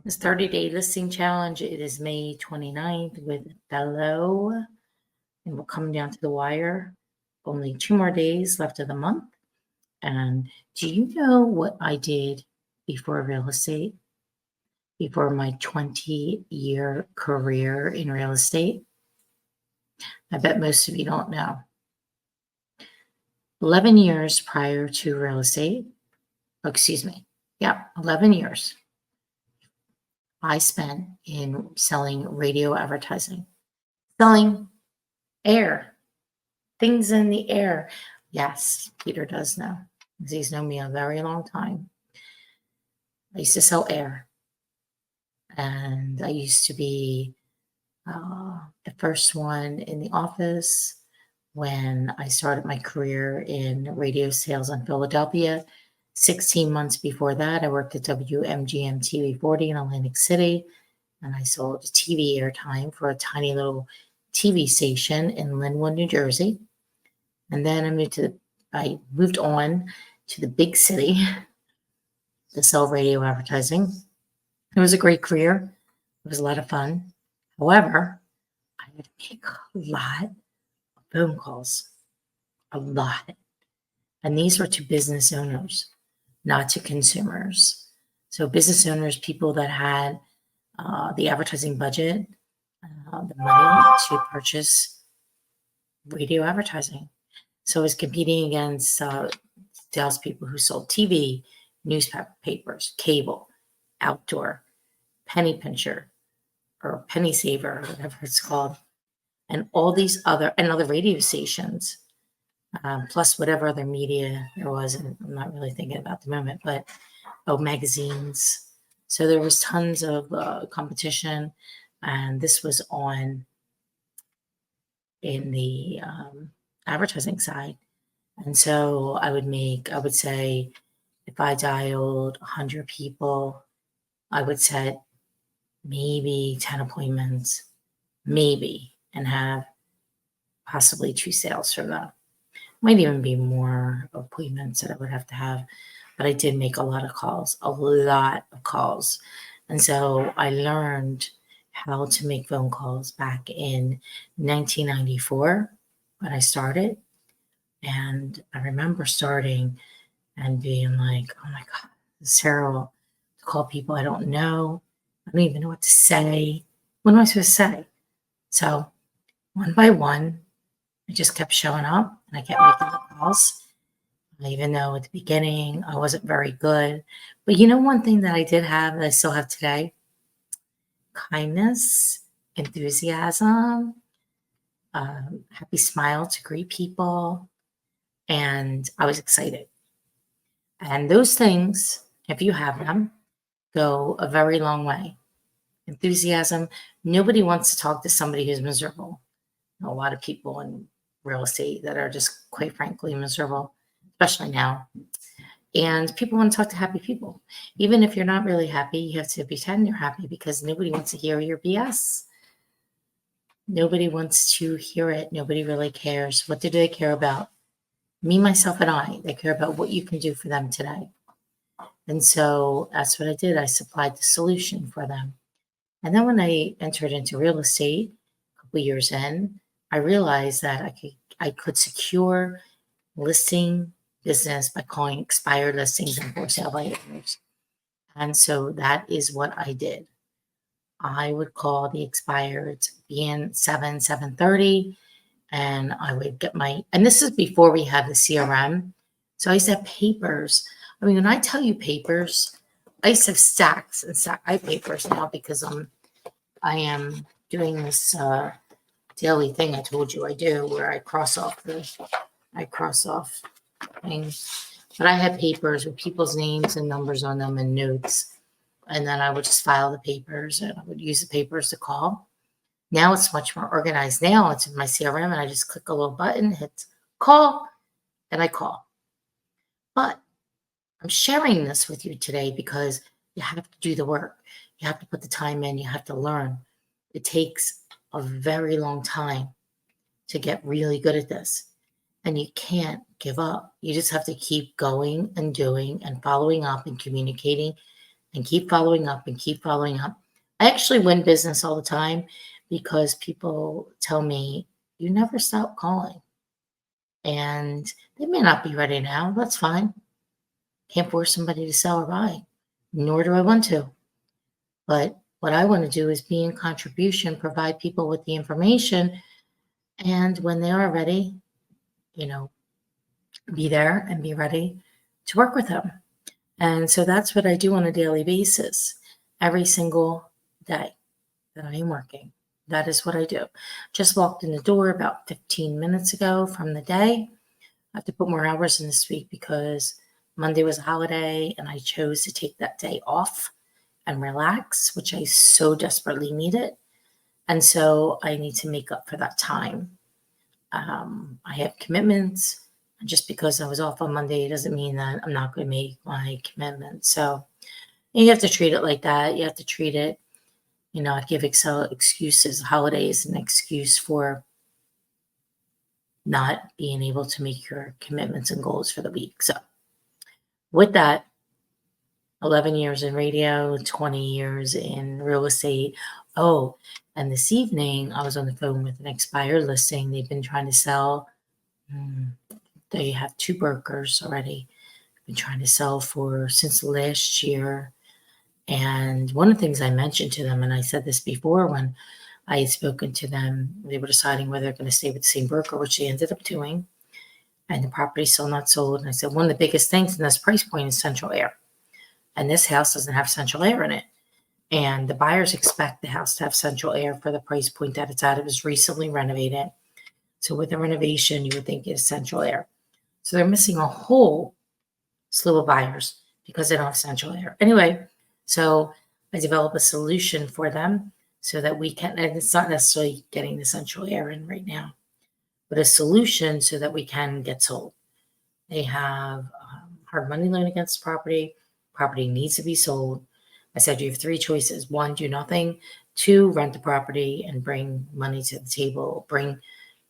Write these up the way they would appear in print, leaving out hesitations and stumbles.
This 30-day listing challenge, it is May 29th with Bello, and we're coming down to the wire. Only 2 more days left of the month. And do you know what I did before real estate? Before my 20-year career in real estate? I bet most of you don't know. 11 years prior to real estate, 11 years I spent in selling radio advertising, selling air, things in the air. Yes, Peter does know, because he's known me a very long time. I used to sell air, and I used to be the first one in the office when I started my career in radio sales in Philadelphia. 16 months before that, I worked at WMGM TV 40 in Atlantic City, and I sold TV airtime for a tiny little TV station in Linwood, New Jersey. And then I moved on to the big city to sell radio advertising. It was a great career. It was a lot of fun. However, I had to make a lot of phone calls, a lot. And these were to business owners, not to consumers. So business owners, people that had the advertising budget, the money to purchase radio advertising. So I was competing against salespeople who sold TV, newspapers, cable, outdoor, penny pincher, or penny saver, or whatever it's called, and all these other radio stations, plus whatever other media there was. And I'm not really thinking about the moment, but magazines. So there was tons of competition, and this was on in the advertising side. And so I would say, if I dialed 100 people, I would set maybe 10 appointments, maybe, and have possibly 2 sales from them. Might even be more appointments that I would have to have, but I did make a lot of calls. And so I learned how to make phone calls back in 1994 when I started. And I remember starting and being like, oh my God, it's terrible to call people I don't know. I don't even know what to say. What am I supposed to say? So one by one, I just kept showing up and I kept making the calls. Even though at the beginning I wasn't very good. But one thing that I did have that I still have today? Kindness, enthusiasm, happy smile to greet people. And I was excited. And those things, if you have them, go a very long way. Enthusiasm. Nobody wants to talk to somebody who's miserable. A lot of people in real estate that are just, quite frankly, miserable, especially now. And people want to talk to happy people. Even if you're not really happy, you have to pretend you're happy, because nobody wants to hear your BS. Nobody wants to hear it. Nobody really cares. What do they care about? Me, myself, and I. They care about what you can do for them today. And so that's what I did. I supplied the solution for them. And then when I entered into real estate a couple years in, I realized that I could secure listing business by calling expired listings and for sale by owners. And so that is what I did. I would call the expired being 7:30, and I would get and this is before we had the CRM. So I used to have papers. I mean, when I tell you papers, I used to have stacks and stacks. I have papers now because I am doing this daily thing I told you I do, where I cross off things. But I had papers with people's names and numbers on them and notes. And then I would just file the papers, and I would use the papers to call. Now it's much more organized. Now it's in my CRM, and I just click a little button, hit call, and I call. But I'm sharing this with you today because you have to do the work. You have to put the time in. You have to learn. It takes a very long time to get really good at this. And you can't give up. You just have to keep going and doing and following up and communicating and keep following up and keep following up. I actually win business all the time because people tell me, you never stop calling. And they may not be ready now. That's fine. Can't force somebody to sell or buy, nor do I want to. But what I want to do is be in contribution, provide people with the information. And when they are ready, you know, be there and be ready to work with them. And so that's what I do on a daily basis, every single day that I am working. That is what I do. Just walked in the door about 15 minutes ago from the day. I have to put more hours in this week because Monday was a holiday and I chose to take that day off and relax, which I so desperately needed. And so I need to make up for that time. I have commitments. Just because I was off on Monday doesn't mean that I'm not going to make my commitment. So you have to treat it like that. You have to treat it, not give excuses. Holidays an excuse for not being able to make your commitments and goals for the week. So with that, 11 years in radio, 20 years in real estate. Oh, and this evening I was on the phone with an expired listing. They've been trying to sell. They have 2 brokers already. Been trying to sell for since last year. And one of the things I mentioned to them, and I said this before when I had spoken to them, they were deciding whether they're going to stay with the same broker, which they ended up doing. And the property's still not sold. And I said, one of the biggest things in this price point is central air. And this house doesn't have central air in it. And the buyers expect the house to have central air for the price point that it's at. It was recently renovated. So with the renovation, you would think it's central air. So they're missing a whole slew of buyers because they don't have central air. Anyway, so I developed a solution for them so that we can, and it's not necessarily getting the central air in right now, but a solution so that we can get sold. They have hard money loan against the property. Property needs to be sold. I said you have 3 choices. 1, do nothing. 2, rent the property and bring money to the table. Find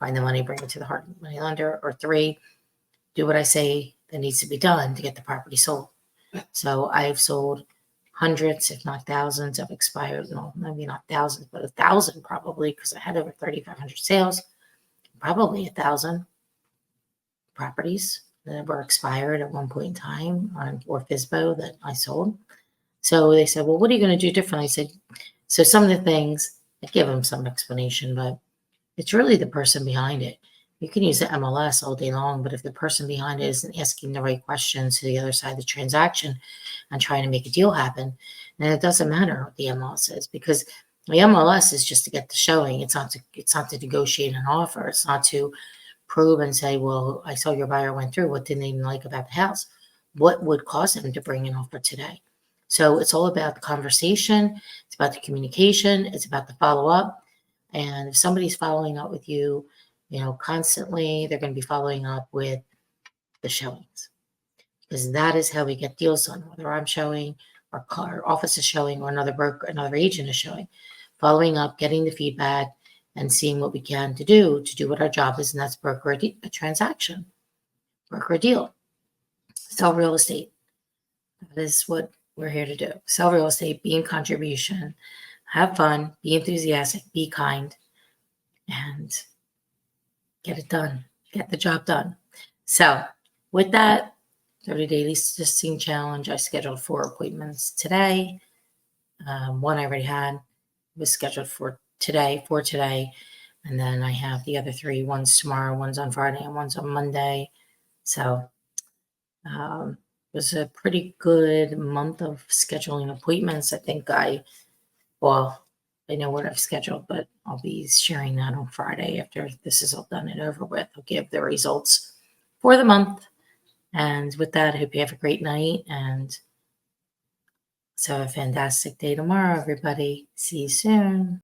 the money, bring it to the hard money lender. Or 3, do what I say that needs to be done to get the property sold. So I've sold hundreds, if not thousands, of expired. No, maybe not thousands, but 1,000 probably, because I had over 3,500 sales. Probably 1,000 properties that were expired at one point in time, or FISBO that I sold. So they said, well, what are you going to do differently? I said, so some of the things, I give them some explanation, but it's really the person behind it. You can use the MLS all day long, but if the person behind it isn't asking the right questions to the other side of the transaction and trying to make a deal happen, then it doesn't matter what the MLS is, because the MLS is just to get the showing. It's not to negotiate an offer. It's not to probe and say, well, I saw your buyer went through. What didn't they like about the house? What would cause them to bring an offer today? So it's all about the conversation. It's about the communication. It's about the follow-up. And if somebody's following up with you, constantly, they're going to be following up with the showings, because that is how we get deals done. Whether I'm showing, or our office is showing, or another broker, another agent is showing, following up, getting the feedback, and seeing what we can to do what our job is, and that's broker a transaction, broker a deal, sell real estate. That is what we're here to do. Sell real estate, be in contribution, have fun, be enthusiastic, be kind, and get it done. Get the job done. So with that 30-day listing challenge, I scheduled 4 appointments today. One I already had was scheduled for today. And then I have the other 3. One's tomorrow, one's on Friday, and one's on Monday. So it was a pretty good month of scheduling appointments. I think I know what I've scheduled, but I'll be sharing that on Friday after this is all done and over with. I'll give the results for the month. And with that, I hope you have a great night, and so have a fantastic day tomorrow, everybody. See you soon.